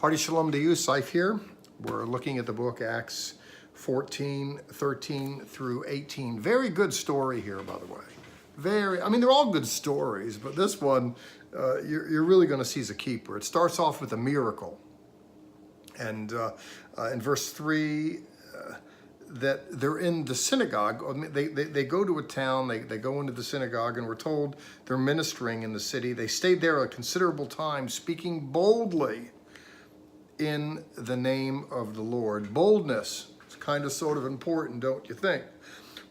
Hearty shalom to you, Seif here. We're looking at the book Acts 14, 13 through 18. Very good story here, by the way. They're all good stories, but this one, you're really going to see as a keeper. It starts off with a miracle. And in verse 3, that they're in the synagogue. They go to a town, they go into the synagogue, and we're told they're ministering in the city. They stayed there a considerable time, speaking boldly in the name of the Lord. Boldness is kind of sort of important, don't you think?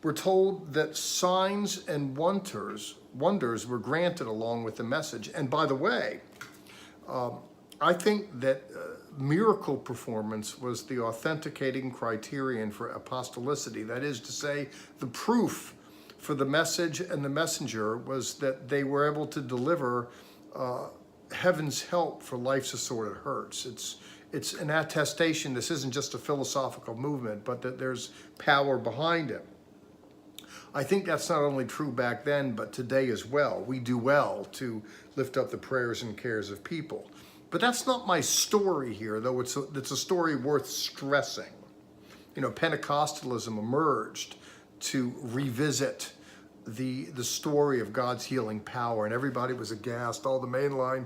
We're told that signs and wonders were granted along with the message. And by the way, I think that miracle performance was the authenticating criterion for apostolicity. That is to say, the proof for the message and the messenger was that they were able to deliver heaven's help for life's assorted hurts. It's an attestation. This isn't just a philosophical movement, but that there's power behind it. I think that's not only true back then, but today as well. We do well to lift up the prayers and cares of people. But that's not my story here, though it's a story worth stressing. You know, Pentecostalism emerged to revisit the story of God's healing power, and everybody was aghast, all the mainline,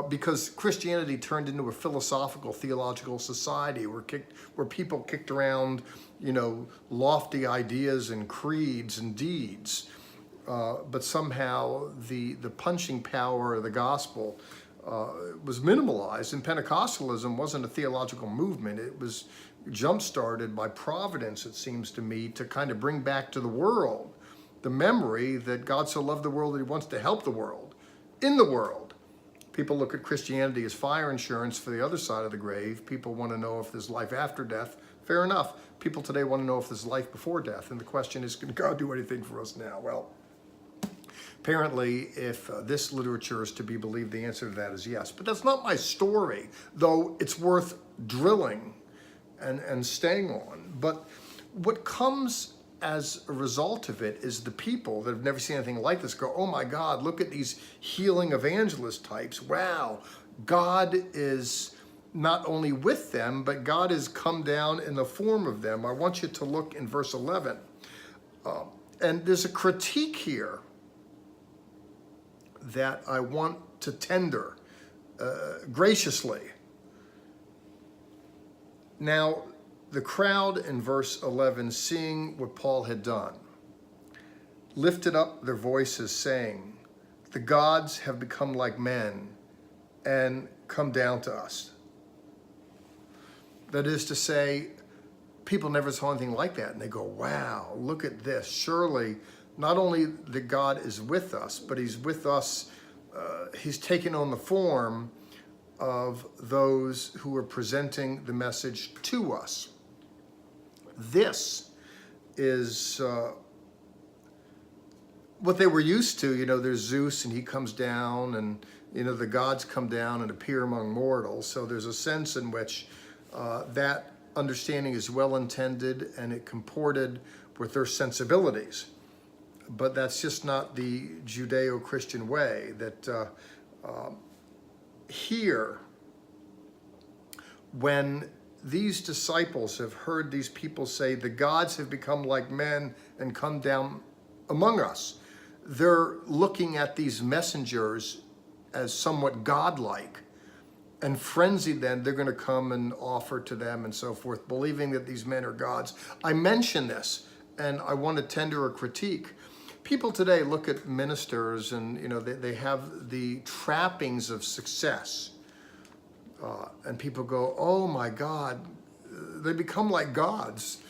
because Christianity turned into a philosophical, theological society where people kicked around, you know, lofty ideas and creeds and deeds, but somehow the punching power of the gospel was minimalized. And Pentecostalism wasn't a theological movement. It was jump-started by providence, it seems to me, to kind of bring back to the world the memory that God so loved the world that he wants to help the world, in the world. People look at Christianity as fire insurance for the other side of the grave. People want to know if there's life after death. Fair enough. People today want to know if there's life before death. And the question is, can God do anything for us now? Well, apparently, if this literature is to be believed, the answer to that is yes. But that's not my story, though it's worth drilling and staying on. But what comes as a result of it is the people that have never seen anything like this go, oh my God, look at these healing evangelist types. Wow, God is not only with them, but God has come down in the form of them. I want you to look in verse 11. And there's a critique here that I want to tender graciously. Now, the crowd in verse 11, seeing what Paul had done, lifted up their voices, saying, the gods have become like men and come down to us. That is to say, people never saw anything like that. And they go, wow, look at this. Surely, not only that God is with us, but he's with us, he's taken on the form of those who are presenting the message to us. This is what they were used to. You know, there's Zeus and he comes down, and, you know, the gods come down and appear among mortals. So there's a sense in which that understanding is well intended and it comported with their sensibilities. But that's just not the Judeo-Christian way. That here, when these disciples have heard these people say, the gods have become like men and come down among us, they're looking at these messengers as somewhat godlike, and frenzied then they're going to come and offer to them and so forth, believing that these men are gods. I mention this, and I want to tender a critique. People today look at ministers and, you know, they have the trappings of success. And people go, oh my God, they become like gods.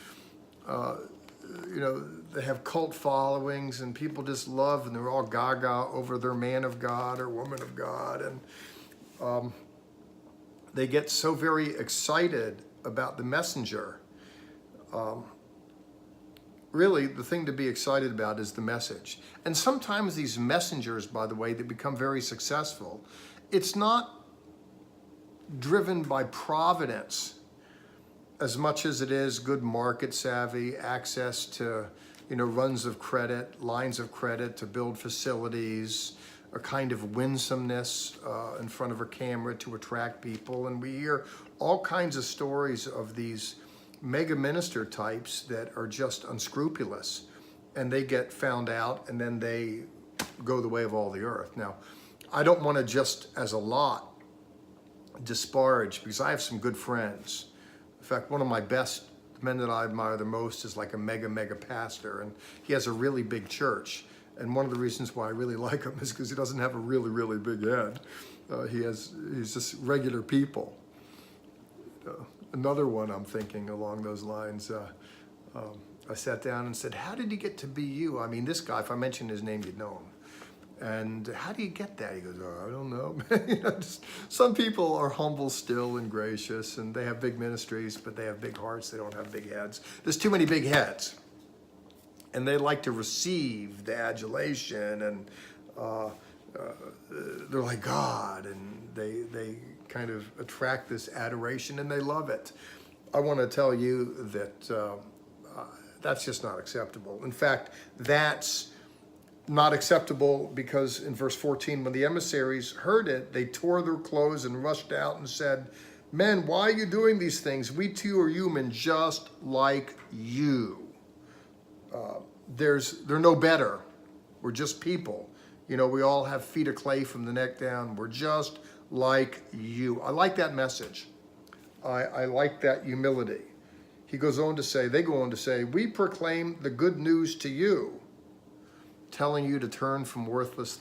You know, they have cult followings and people just love, and they're all gaga over their man of God or woman of God. And they get so very excited about the messenger. Really, the thing to be excited about is the message. And sometimes these messengers, by the way, that become very successful, it's not driven by providence as much as it is good market savvy, access to, you know, runs of credit, lines of credit to build facilities, a kind of winsomeness in front of a camera to attract people. And we hear all kinds of stories of these mega minister types that are just unscrupulous, and they get found out and then they go the way of all the earth. Now, I don't want to just as a lot disparage, because I have some good friends. In fact, one of my best men that I admire the most is like a mega pastor, and he has a really big church. And one of the reasons why I really like him is because he doesn't have a really big head. He's just regular people. Another one I'm thinking along those lines, I sat down and said, how did he get to be you? I mean, this guy, if I mentioned his name, you'd know him. And how do you get that? He goes, oh, I don't know. You know, some people are humble still and gracious, and they have big ministries, but they have big hearts. They don't have big heads. There's too many big heads. And they like to receive the adulation, and they're like God, and they kind of attract this adoration, and they love it. I want to tell you that that's just not acceptable. In fact, that's not acceptable because in verse 14, when the emissaries heard it, they tore their clothes and rushed out and said, men, why are you doing these things? We too are human, just like you. They're no better. We're just people. You know, we all have feet of clay from the neck down. We're just like you. I like that message. I like that humility. They go on to say, we proclaim the good news to you, telling you to turn from worthless